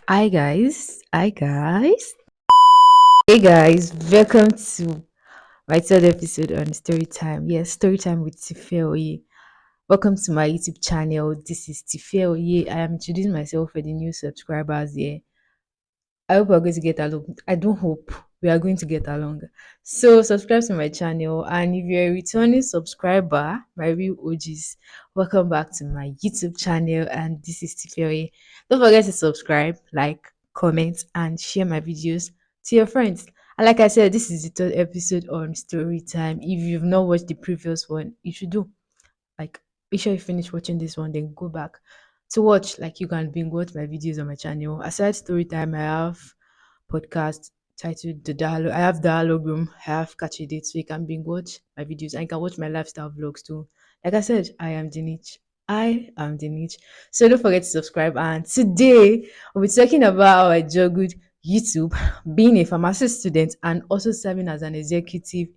Hi guys. Hey guys, welcome to my third episode on story time. Yes, story time with Tifeoye. Welcome to my YouTube channel. This is Tifeoye. I am introducing myself for the new subscribers here. I hope we're going to get along. I don't hope we are going to get along. So subscribe to my channel, and if you're a returning subscriber, my real OGs, welcome back to my YouTube channel. And this is Tiferi. Don't forget to subscribe, like, comment, and share my videos to your friends. And like I said, this is the third episode on story time. If you've not watched the previous one, you should do. Like, make sure you finish watching this one, then go back to watch. Like, you can binge watch my videos on my channel. Aside story time, I have podcast titled The Dialogue. I have Dialogue Room, I have Catch a Date, so you can binge watch my videos and you can watch my lifestyle vlogs too. Like I said, I am the niche. I am the niche. So don't forget to subscribe. And today we'll be talking about our juggled YouTube, being a pharmacy student, and also serving as an executive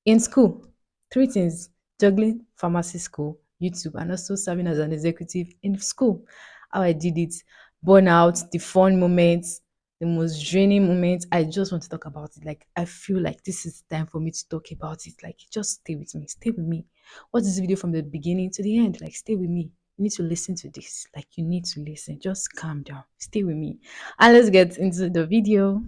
in school. Three things: juggling, pharmacy school, YouTube, and also serving as an executive in school. How I did it, burnout, the fun moments, the most draining moments. I just want to talk about it. Like, I feel like this is time for me to talk about it. Like, just stay with me. Stay with me. Watch this video from the beginning to the end. Like, stay with me. You need to listen to this. Like, you need to listen. Just calm down. Stay with me. And let's get into the video.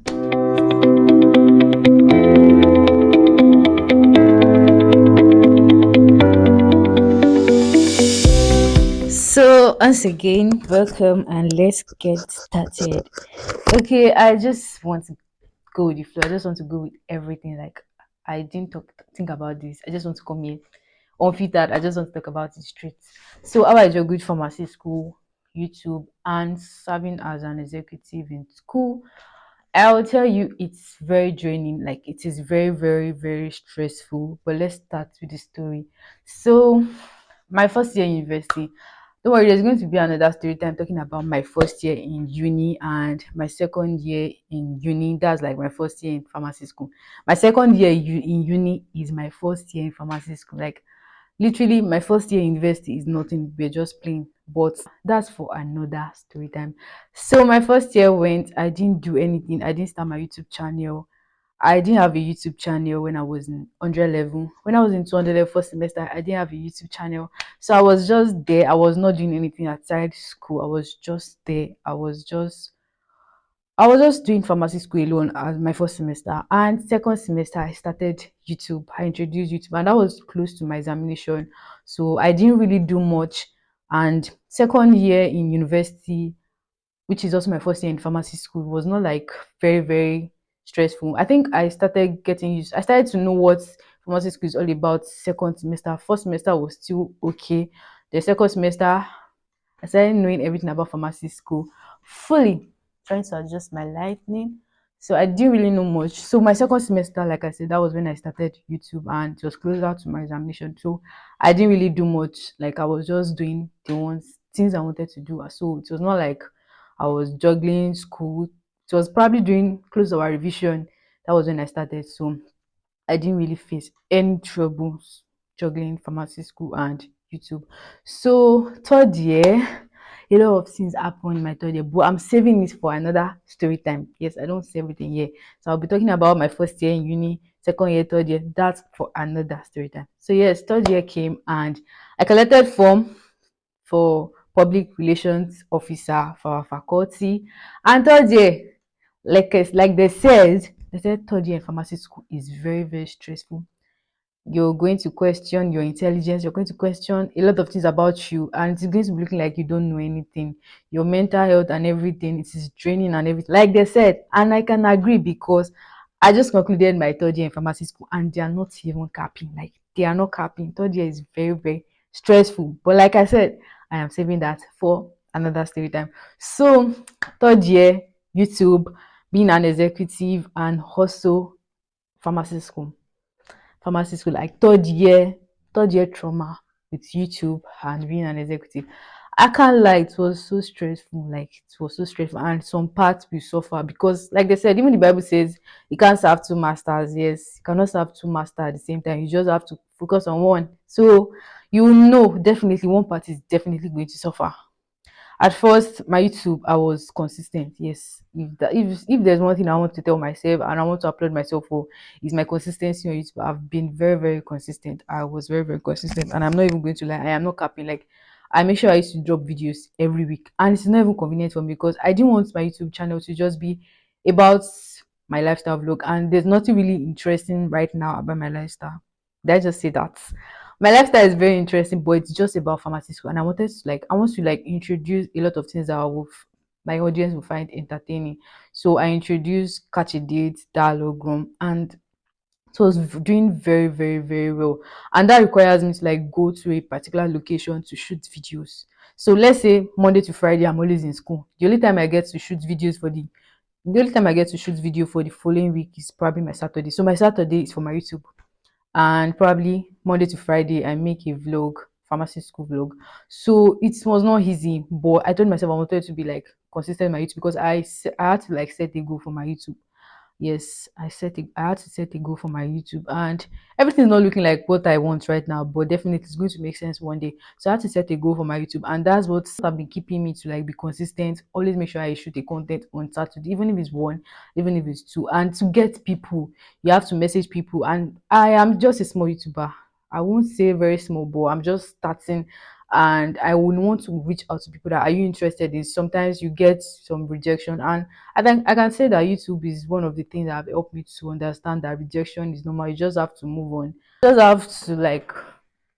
So, once again, welcome and let's get started. Okay, I just want to go with the flow. I just want to go with everything. Like, I didn't think about this. I just want to come here unfiltered. I just want to talk about it straight. So, how I juggled pharmacy school, YouTube, and serving as an executive in school. I will tell you, it's very draining. Like, it is very, very, very stressful. But let's start with the story. So, my first year in university. Don't worry, there's going to be another story time talking about my first year in uni and my second year in uni. That's like my first year in pharmacy school. My second year in uni is my first year in pharmacy school. Like, literally, my first year in university is nothing. We're just playing. But that's for another story time. So my first year went, I didn't do anything. I didn't start my YouTube channel. I didn't have a YouTube channel when I was in 100 level. When I was in 200 level first semester, I didn't have a YouTube channel. So I was just there. I was not doing anything outside school. I was just there. I was just doing pharmacy school alone as my first semester. And second semester, I started YouTube. I introduced YouTube, and that was close to my examination. So I didn't really do much. And second year in university, which is also my first year in pharmacy school, was not like very, very stressful. I think I started getting used. I started to know what pharmacy school is all about second semester. First semester was still okay. The second semester, I started knowing everything about pharmacy school fully, trying to adjust my lightning. So I didn't really know much. So my second semester, like I said, that was when I started YouTube and it was closer to my examination. So I didn't really do much. Like, I was just doing the ones things I wanted to do. So it was not like I was juggling school. It was probably doing close to our revision. That was when I started. So I didn't really face any troubles juggling pharmacy school and YouTube. So third year, a lot of things happened in my third year, but I'm saving it for another story time. Yes, I don't say everything here. So I'll be talking about my first year in uni, second year, third year. That's for another story time. So yes, third year came and I collected form for public relations officer for our faculty. And third year, like they said third year in pharmacy school is very, very stressful. You're going to question your intelligence, you're going to question a lot of things about you, and it's going to be looking like you don't know anything. Your mental health and everything, it is draining and everything. Like they said, and I can agree because I just concluded my third year in pharmacy school and they are not even capping. Like, they are not capping. Third year is very, very stressful. But like I said, I am saving that for another story time. So third year, YouTube, being an executive, and also pharmacy school like third year trauma with YouTube and being an executive. I can't lie, it was so stressful. Like, it was so stressful, and some parts we suffer because, like they said, even the Bible says you can't serve two masters. Yes, you cannot serve two masters at the same time. You just have to focus on one. So you know definitely one part is definitely going to suffer. At first, my YouTube, I was consistent. Yes, if there's one thing I want to tell myself and I want to applaud myself for, is my consistency on YouTube. I've been very, very consistent. I was very, very consistent, and I'm not even going to lie. I am not capping. Like, I make sure I used to drop videos every week, and it's not even convenient for me because I didn't want my YouTube channel to just be about my lifestyle vlog, and there's nothing really interesting right now about my lifestyle. Did I just say that? My lifestyle is very interesting, but it's just about pharmacy school, and I want to like introduce a lot of things that my audience will find entertaining. So I introduced catch a date, dialogue room, and so I was doing very, very, very well. And that requires me to like go to a particular location to shoot videos. So let's say Monday to Friday, I'm always in school. The only time I get to shoot video for the following week is probably my Saturday. So my Saturday is for my YouTube, and probably Monday to Friday I make a vlog, pharmacy school vlog. So it was not easy, but I told myself I wanted to be like consistent in my YouTube because I had to like set a goal for my YouTube. Yes, I had to set a goal for my YouTube, and everything's not looking like what I want right now, but definitely it's going to make sense one day. So I had to set a goal for my YouTube, and that's what have been keeping me to like be consistent. Always make sure I shoot a content on Saturday, even if it's one, even if it's two, and to get people, you have to message people. And I am just a small YouTuber. I won't say very small, but I'm just starting, and I would want to reach out to people that are you interested in. Sometimes you get some rejection, and I think I can say that YouTube is one of the things that have helped me to understand that rejection is normal. You just have to move on. You just have to like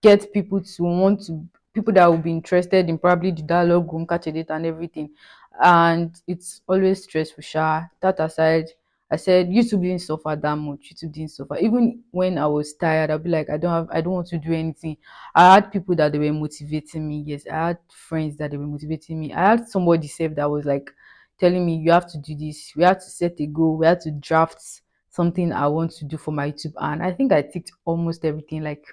get people that will be interested in probably the dialogue room, catch a date and everything. And it's always stressful, sha. That aside, I said YouTube didn't suffer that much. YouTube didn't suffer. Even when I was tired, I'd be like, I don't want to do anything. I had people that they were motivating me. Yes, I had friends that they were motivating me. I had somebody safe that was like telling me, you have to do this. We have to set a goal. We have to draft something I want to do for my YouTube. And I think I ticked almost everything. Like,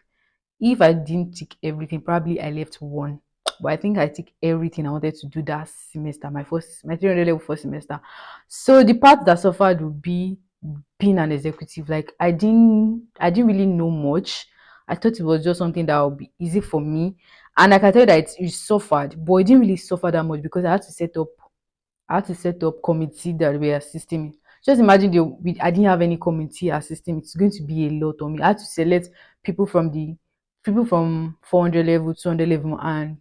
if I didn't tick everything, probably I left one. But I think I ticked everything I wanted to do that semester, my 300 level first semester. So the part that suffered would be being an executive. Like, I didn't really know much. I thought it was just something that would be easy for me. And I can tell you that it suffered, but it didn't really suffer that much because I had to set up committee that were assisting me. Just imagine I didn't have any committee assisting me. It's going to be a lot on me. I had to select people from the people from 400 level, 200 level, and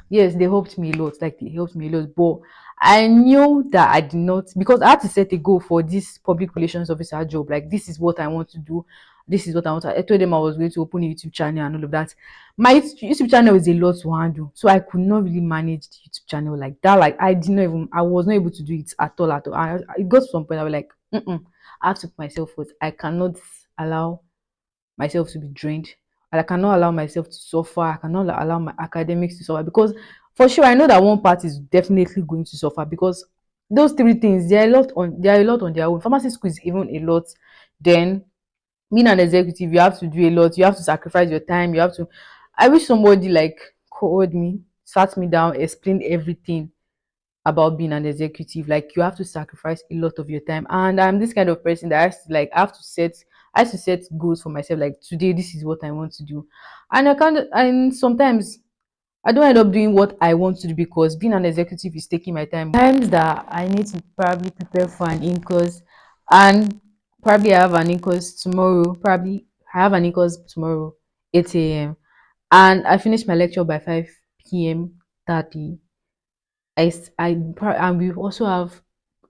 yes, they helped me a lot. Like, they helped me a lot. But I knew that I did not, because I had to set a goal for this public relations officer job. Like, this is what I want to do. This is what I want. I told them I was going to open a YouTube channel and all of that. My YouTube channel is a lot to handle, so I could not really manage the YouTube channel like that. Like, I was not able to do it at all. At all. It got to some point I was like, I have to put myself first. I cannot allow myself to be drained. And I cannot allow myself to suffer. I cannot allow my academics to suffer, because for sure I know that one part is definitely going to suffer, because those three things, they are a lot on their own. Pharmacy school is even a lot. Then being an executive, you have to do a lot. You have to sacrifice your time. You have to. I wish somebody like called me, sat me down, explained everything about being an executive. Like, you have to sacrifice a lot of your time, and I'm this kind of person that has to like I have to set goals for myself. Like, today, this is what I want to do, and I can't. And sometimes I don't end up doing what I want to do because being an executive is taking my time. Times that I need to probably prepare for an in-course, and probably I have an in-course tomorrow. Probably I have an in-course tomorrow, 8 a.m. and I finish my lecture by 5 p.m. 30. And we also have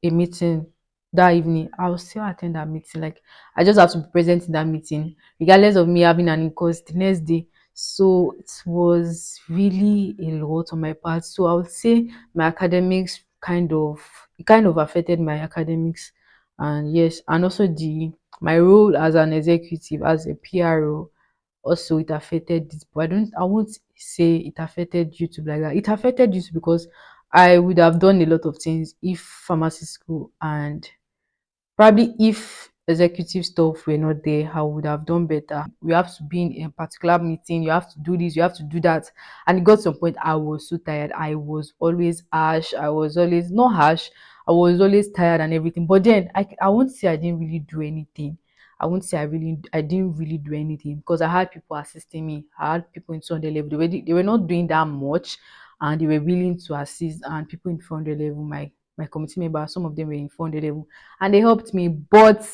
a meeting that evening. I'll still attend that meeting. Like, I just have to be present in that meeting, regardless of me having an course the next day. So it was really a lot on my part. So I would say my academics kind of affected my academics. And yes, and also the my role as an executive, as a PRO, also it affected it. But I won't say it affected YouTube like that. It affected YouTube because I would have done a lot of things if pharmacy school and probably if executive stuff were not there, I would have done better. We have to be in a particular meeting, you have to do this, you have to do that. And it got to a point I was so tired. I was always harsh. I was always not harsh. I was always tired and everything. But then I won't say I didn't really do anything. I didn't really do anything because I had people assisting me. I had people in 200 level. They were not doing that much. and they were willing to assist, and people in 400 level, my committee members, some of them were in 400 level, and they helped me. But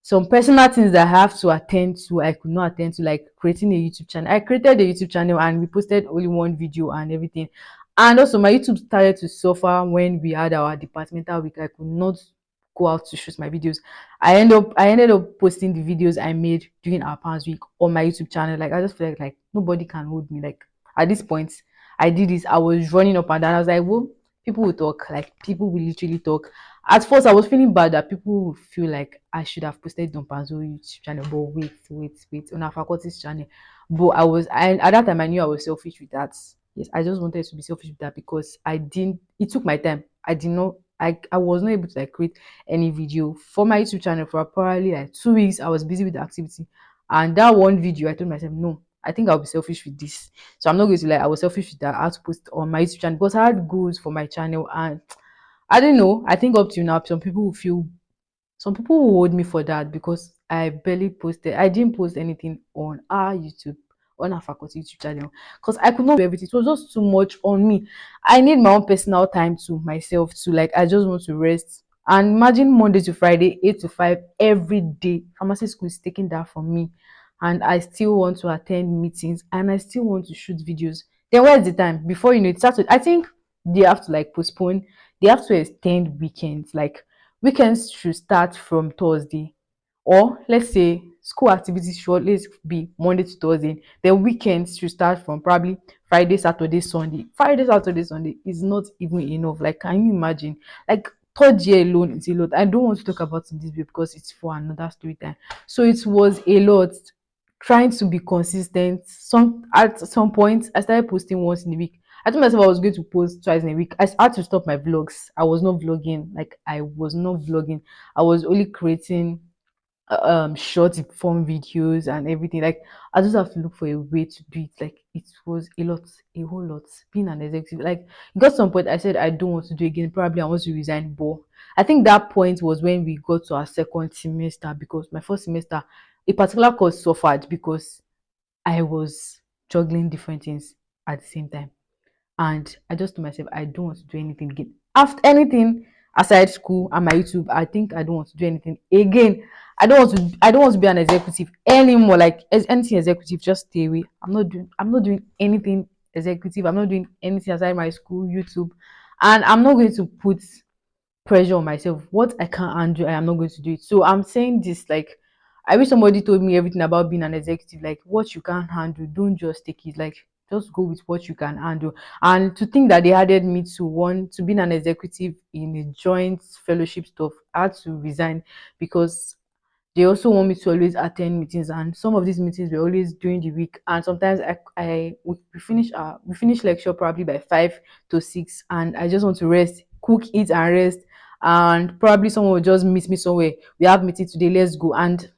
some personal things that I have to attend to, I could not attend to, like creating a YouTube channel. I created a YouTube channel and we posted only one video and everything. And also my YouTube started to suffer when we had our departmental week. I could not go out to shoot my videos. I ended up posting the videos I made during our past week on my YouTube channel. Like I just feel like nobody can hold me. Like at this point, I did this. I was running up and down. I was like, well, people will talk. Like people will literally talk. At first, I was feeling bad that people would feel like I should have posted on Panzo YouTube channel, but wait, on our faculty's channel. But at that time I knew I was selfish with that. Yes, I just wanted to be selfish with that because I didn't. It took my time. I did not. I was not able to like create any video for my YouTube channel for probably like 2 weeks. I was busy with the activity, and that one video, I told myself, no, I think I'll be selfish with this. So I'm not going to like. I was selfish with that. I had to post on my YouTube channel because I had goals for my channel, and I don't know. I think up to now, some people will hold me for that because I barely posted. I didn't post anything on our YouTube, on our faculty YouTube channel, because I could not do everything. It was just too much on me. I need my own personal time to myself to like. I just want to rest. And imagine Monday to Friday, 8 to 5 every day. Pharmacy school is taking that from me, and I still want to attend meetings and I still want to shoot videos. Then where's the time? Before you know it started. I think they have to like postpone. They have to extend weekends. Like weekends should start from Thursday, or let's say school activities should always be Monday to Thursday. Then weekends should start from probably Friday, Saturday, Sunday. Friday, Saturday, Sunday is not even enough. Like, can you imagine? Like third year alone is a lot. I don't want to talk about it this way because it's for another story time. So it was a lot trying to be consistent. At some point I started posting once in a week. I told myself I was going to post twice in a week. I had to stop my vlogs. I was not vlogging. Like I was not vlogging. I was only creating short form videos and everything. Like I just have to look for a way to do it. Like it was a lot, a whole lot. Being an executive, like it got some point I said I don't want to do it again. Probably I want to resign. But I think that point was when we got to our second semester, because my first semester, a particular course suffered because I was juggling different things at the same time. And I just told myself I don't want to do anything again. After anything aside school and my YouTube, I think I don't want to do anything again. I don't want to be an executive anymore. Like anything executive, just stay away. I'm not doing anything executive. I'm not doing anything aside my school, YouTube. And I'm not going to put pressure on myself. What I can't handle, I am not going to do it. So I'm saying this like I wish somebody told me everything about being an executive, like what you can't handle, don't just take it. Like just go with what you can handle. And to think that they added me to one to being an executive in a joint fellowship stuff, I had to resign because they also want me to always attend meetings, and some of these meetings were always during the week. And sometimes we finish lecture probably by 5 to 6, and I just want to rest, cook, eat, and rest. And probably someone will just meet me somewhere. We have meeting today, let's go. And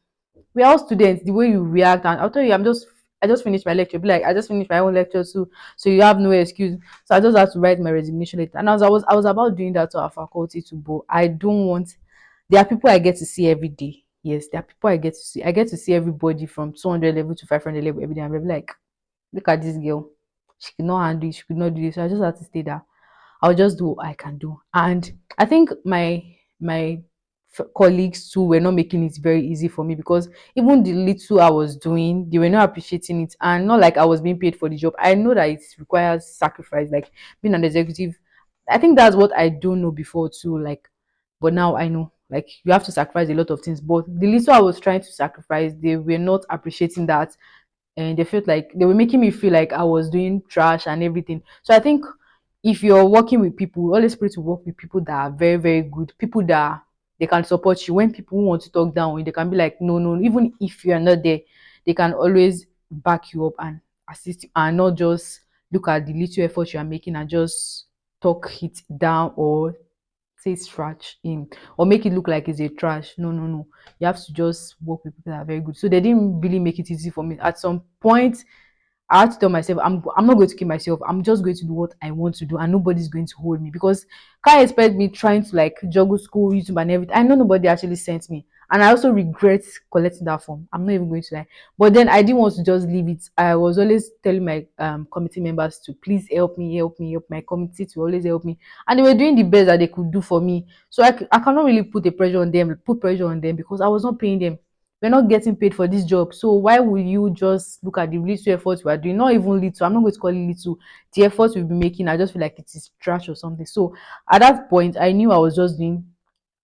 we are all students. The way you react, and I'll tell you, I just finished my lecture. Be like, I just finished my own lecture too, so you have no excuse. So I just had to write my resignation letter. And as I was about doing that to our faculty too, but I don't want. There are people I get to see every day. Yes, there are people I get to see. I get to see everybody from 200 level to 500 level every day. I'm like, look at this girl. She could not handle it. She could not do this. So I just had to stay there. I'll just do what I can do. And I think my colleagues too were not making it very easy for me, because even the little I was doing, they were not appreciating it. And not like I was being paid for the job. I know that it requires sacrifice, like being an executive. I think that's what I don't know before too. Like, but now I know. Like you have to sacrifice a lot of things. But the little I was trying to sacrifice, they were not appreciating that, and they felt like they were making me feel like I was doing trash and everything. So I think if you're working with people, always pray to work with people that are very, very good, people that they can support you. When people want to talk down, they can be like, no, no, no. Even if you're not there, they can always back you up and assist you, and not just look at the little effort you are making and just talk it down, or say it's trash in, or make it look like it's a trash. No, no, no. You have to just work with people that are very good. So they didn't really make it easy for me. At some point, I had to tell myself, I'm not going to keep myself. I'm just going to do what I want to do, and nobody's going to hold me, because can't expect me trying to like juggle school, YouTube, and everything. I know nobody actually sent me, And I also regret collecting that form. I'm not even going to lie. But then I didn't want to just leave it. I was always telling my committee members to please help me, help me, help my committee to always help me. And they were doing the best that they could do for me. So I cannot really put pressure on them because I was not paying them. We're not getting paid for this job. So why will you just look at the little efforts we are doing? Not even little. I'm not going to call it little. The efforts we've been making, I just feel like it is trash or something. So at that point, I knew I was just doing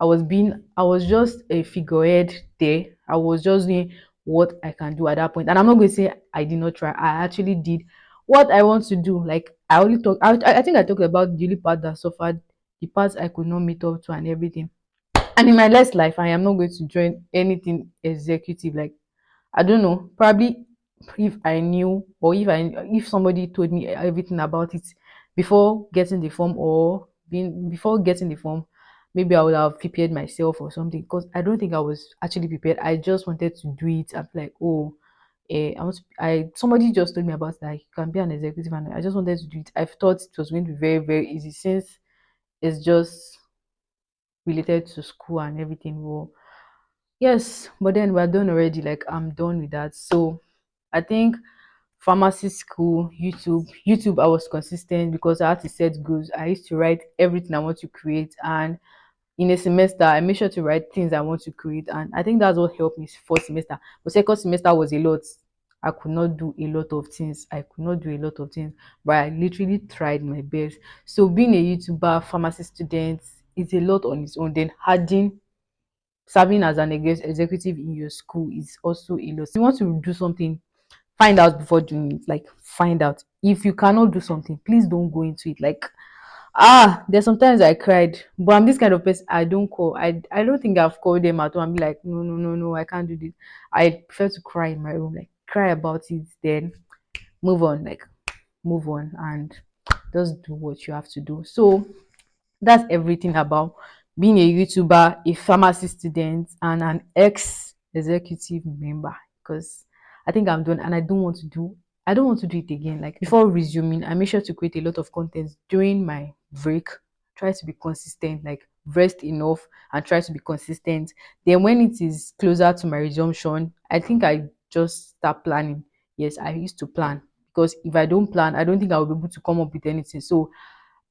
I was just a figurehead there. I was just doing what I can do at that point. And I'm not going to say I did not try. I actually did what I want to do. Like I only talk I think I talked about the only part that suffered, the parts I could not meet up to and everything. And in my next life, I am not going to join anything executive. Like I don't know, probably if I knew or if somebody told me everything about it before getting the form or being before getting the form, maybe I would have prepared myself or something because I don't think I was actually prepared. I just wanted to do it. I'm like, oh, I somebody just told me about that you can be an executive and I just wanted to do it. I thought it was going to be very, very easy since it's just related to school and everything. Well, yes, but then we're done already. Like I'm done with that. So I think pharmacy school, YouTube, I was consistent because I had to set goals. I used to write everything I want to create, and in a semester, I made sure to write things I want to create, and I think that's what helped me first semester. But second semester was a lot. I could not do a lot of things. I could not do a lot of things, but I literally tried my best. So being a YouTuber, pharmacy student, is a lot on its own. Then adding serving as an executive in your school is also a lot. You want to do something, find out before doing it. Like find out. If you cannot do something, please don't go into it. Like there's sometimes I cried, but I'm this kind of person. I don't call. I don't think I've called them at all and be like, no, no, no, no, I can't do this. I prefer to cry in my room, like cry about it, then move on, like move on and just do what you have to do. So that's everything about being a YouTuber, a pharmacy student, and an ex executive member. Because I think I'm done and I don't want to do it again. Like before resuming, I make sure to create a lot of content during my break. Try to be consistent, like rest enough and try to be consistent. Then when it is closer to my resumption, I think I just start planning. Yes, I used to plan because if I don't plan, I don't think I will be able to come up with anything. So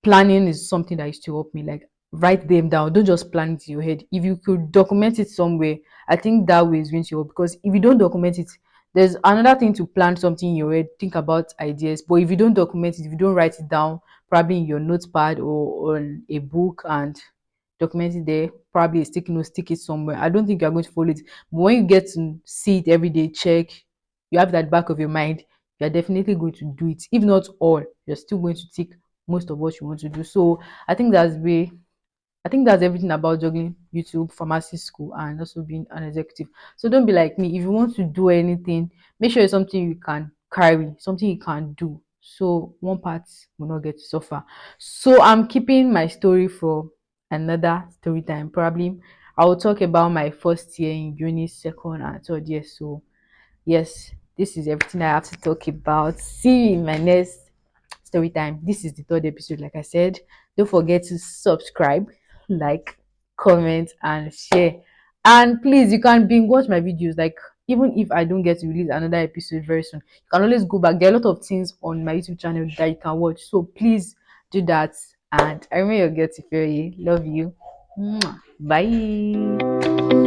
planning is something that used to help me. Like write them down. Don't just plan it in your head. If you could document it somewhere, I think that way is going to help. Because if you don't document it, there's another thing to plan something in your head, think about ideas. But if you don't document it, if you don't write it down, probably in your notepad or on a book and document it there, probably a sticky note, stick it somewhere. I don't think you're going to follow it. But when you get to see it every day, check, you have that back of your mind, you're definitely going to do it. If not all, you're still going to tick most of what you want to do. So I think I think that's everything about juggling YouTube, pharmacy school, and also being an executive. So don't be like me. If you want to do anything, make sure it's something you can carry, something you can do. So one part will not get to suffer. So I'm keeping my story for another story time. Probably I will talk about my first year in uni, second and third year. So yes, this is everything I have to talk about. See you in my next story time. This is the third episode, like I said. Don't forget to subscribe, like, comment, and share. And please, you can binge watch my videos. Like, even if I don't get to release another episode very soon, you can always go back. There are a lot of things on my YouTube channel that you can watch. So please do that. And I remain your girl Tiferi. Love you. Mwah. Bye.